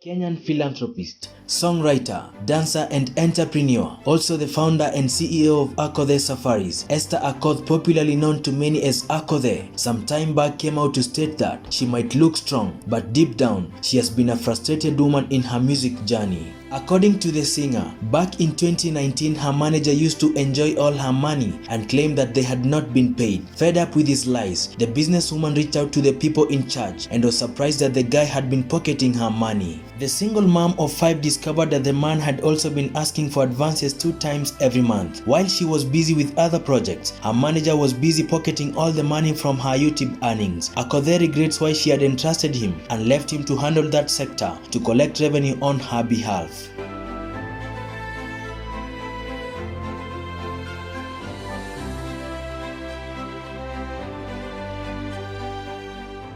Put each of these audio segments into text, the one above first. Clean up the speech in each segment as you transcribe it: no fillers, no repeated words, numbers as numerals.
Kenyan philanthropist, songwriter, dancer and entrepreneur, also the founder and CEO of Akothee Safaris, Esther Akothee, popularly known to many as Akothee, some time back came out to state that she might look strong, but deep down, she has been a frustrated woman in her music journey. According to the singer, back in 2019, her manager used to enjoy all her money and claimed that they had not been paid. Fed up with his lies, the businesswoman reached out to the people in charge and was surprised that the guy had been pocketing her money. The single mom of 5 discovered that the man had also been asking for advances 2 times every month. While she was busy with other projects, her manager was busy pocketing all the money from her YouTube earnings. Akothee regrets why she had entrusted him and left him to handle that sector to collect revenue on her behalf.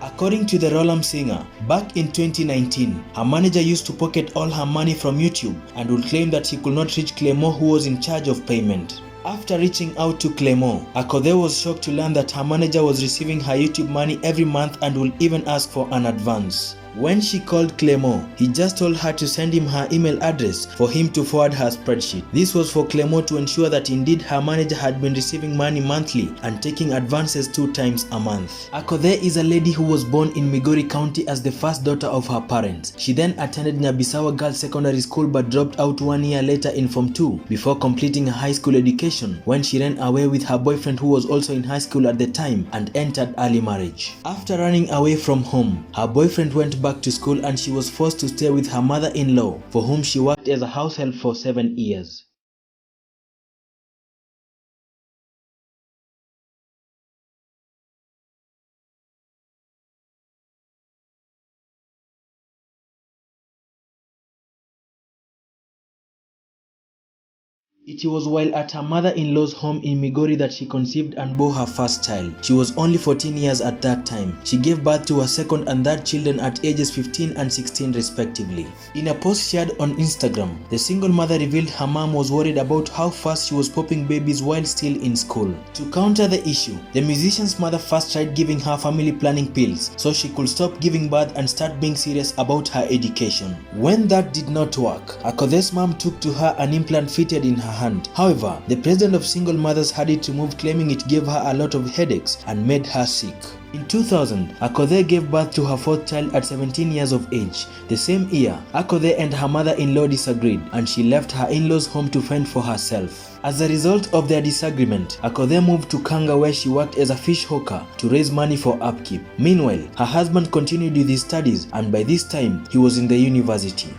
According to the Rolam singer, back in 2019, her manager used to pocket all her money from YouTube and would claim that he could not reach Clément, who was in charge of payment. After reaching out to Clément, Akothee was shocked to learn that her manager was receiving her YouTube money every month and would even ask for an advance. When she called Clément, he just told her to send him her email address for him to forward her spreadsheet. This was for Clément to ensure that indeed her manager had been receiving money monthly and taking advances 2 times a month. Akothee is a lady who was born in Migori County as the first daughter of her parents. She then attended Nyabisawa Girls Secondary School but dropped out 1 year later in Form 2 before completing a high school education when she ran away with her boyfriend, who was also in high school at the time, and entered early marriage. After running away from home, her boyfriend went back to school and she was forced to stay with her mother-in-law, for whom she worked as a house help for 7 years. It was while at her mother-in-law's home in Migori that she conceived and bore her first child. She was only 14 years at that time. She gave birth to her second and third children at ages 15 and 16 respectively. In a post shared on Instagram, the single mother revealed her mom was worried about how fast she was popping babies while still in school. To counter the issue, the musician's mother first tried giving her family planning pills so she could stop giving birth and start being serious about her education. When that did not work, Akothee's mom took to her an implant fitted in her hand. However, the president of single mothers had it removed, claiming it gave her a lot of headaches and made her sick. In 2000, Akothee gave birth to her 4th child at 17 years of age. The same year, Akothee and her mother-in-law disagreed and she left her in-laws' home to fend for herself. As a result of their disagreement, Akothee moved to Kanga, where she worked as a fish hawker to raise money for upkeep. Meanwhile, her husband continued with his studies and by this time, he was in the university.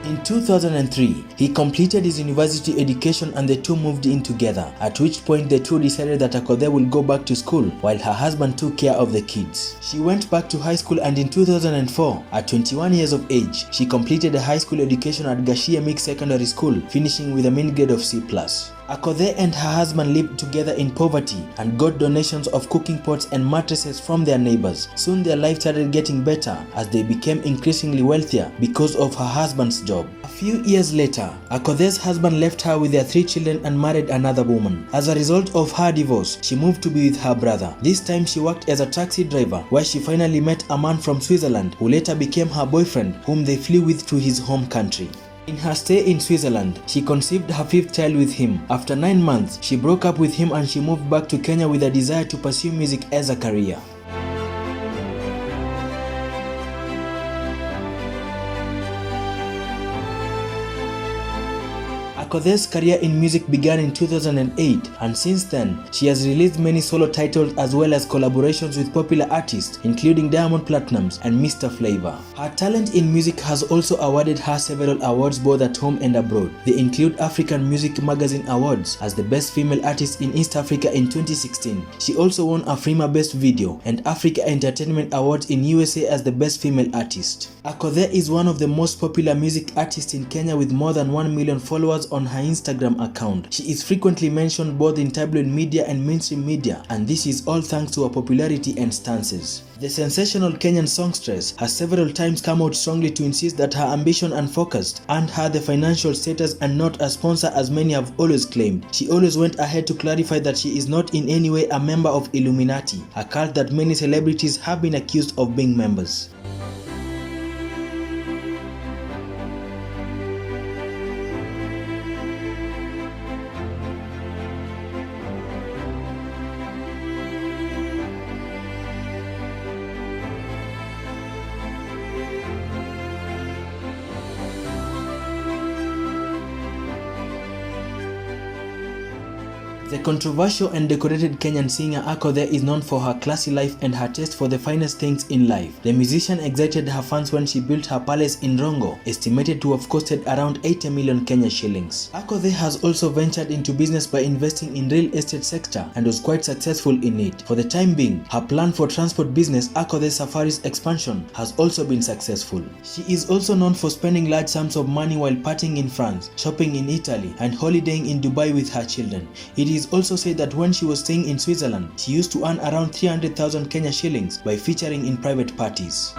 In 2003, he completed his university education and the two moved in together, at which point the two decided that Akothee will go back to school while her husband took care of the kids. She went back to high school and in 2004, at 21 years of age, she completed a high school education at Gashia Mixed Secondary School, finishing with a mean grade of C+. Akothee and her husband lived together in poverty and got donations of cooking pots and mattresses from their neighbors. Soon their life started getting better as they became increasingly wealthier because of her husband's job. A few years later, Akothee's husband left her with their 3 children and married another woman. As a result of her divorce, she moved to be with her brother. This time she worked as a taxi driver, where she finally met a man from Switzerland who later became her boyfriend, whom they flew with to his home country. In her stay in Switzerland, she conceived her 5th child with him. After 9 months, she broke up with him and she moved back to Kenya with a desire to pursue music as a career. Akothee's career in music began in 2008 and since then, she has released many solo titles as well as collaborations with popular artists including Diamond Platnumz and Mr. Flavor. Her talent in music has also awarded her several awards both at home and abroad. They include African Music Magazine Awards as the Best Female Artist in East Africa in 2016. She also won a Afrima Best Video and Africa Entertainment Awards in USA as the Best Female Artist. Akothee is one of the most popular music artists in Kenya with more than 1 million followers followers on her Instagram account. She is frequently mentioned both in tabloid media and mainstream media, and this is all thanks to her popularity and stances. The sensational Kenyan songstress has several times come out strongly to insist that her ambition and focus earned her the financial status and not a sponsor as many have always claimed. She always went ahead to clarify that she is not in any way a member of Illuminati, a cult that many celebrities have been accused of being members. The controversial and decorated Kenyan singer Akothee is known for her classy life and her taste for the finest things in life. The musician excited her fans when she built her palace in Rongo, estimated to have costed around 80 million Kenya shillings. Akothee has also ventured into business by investing in real estate sector and was quite successful in it. For the time being, her plan for transport business, Akothee Safaris expansion, has also been successful. She is also known for spending large sums of money while partying in France, shopping in Italy, and holidaying in Dubai with her children. It is also said that when she was staying in Switzerland, she used to earn around 300,000 Kenya shillings by featuring in private parties.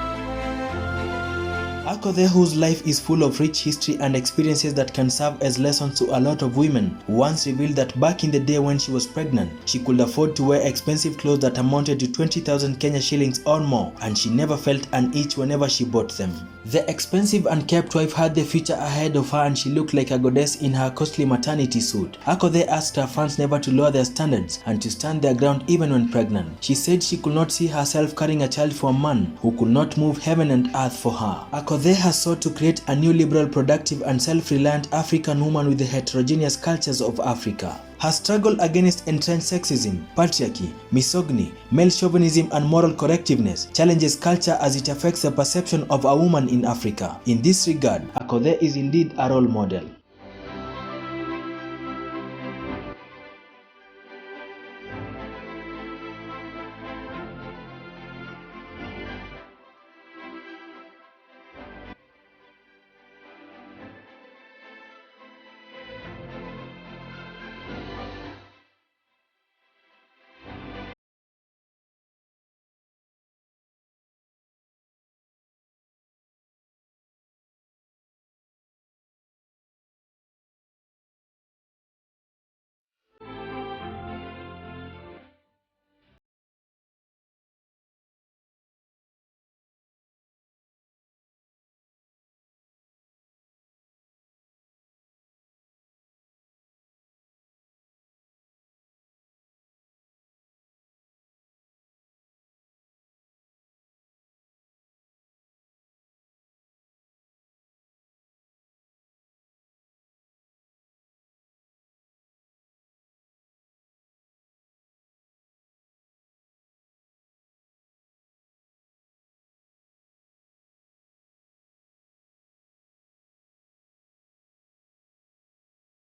Akothee, whose life is full of rich history and experiences that can serve as lessons to a lot of women, once revealed that back in the day when she was pregnant, she could afford to wear expensive clothes that amounted to 20,000 Kenya shillings or more, and she never felt an itch whenever she bought them. The expensive and kept wife had the future ahead of her and she looked like a goddess in her costly maternity suit. Akothee asked her fans never to lower their standards and to stand their ground even when pregnant. She said she could not see herself carrying a child for a man who could not move heaven and earth for her. Akothee has sought to create a new liberal, productive and self-reliant African woman with the heterogeneous cultures of Africa. Her struggle against entrenched sexism, patriarchy, misogyny, male chauvinism and moral correctiveness challenges culture as it affects the perception of a woman in Africa. In this regard, Akothee is indeed a role model.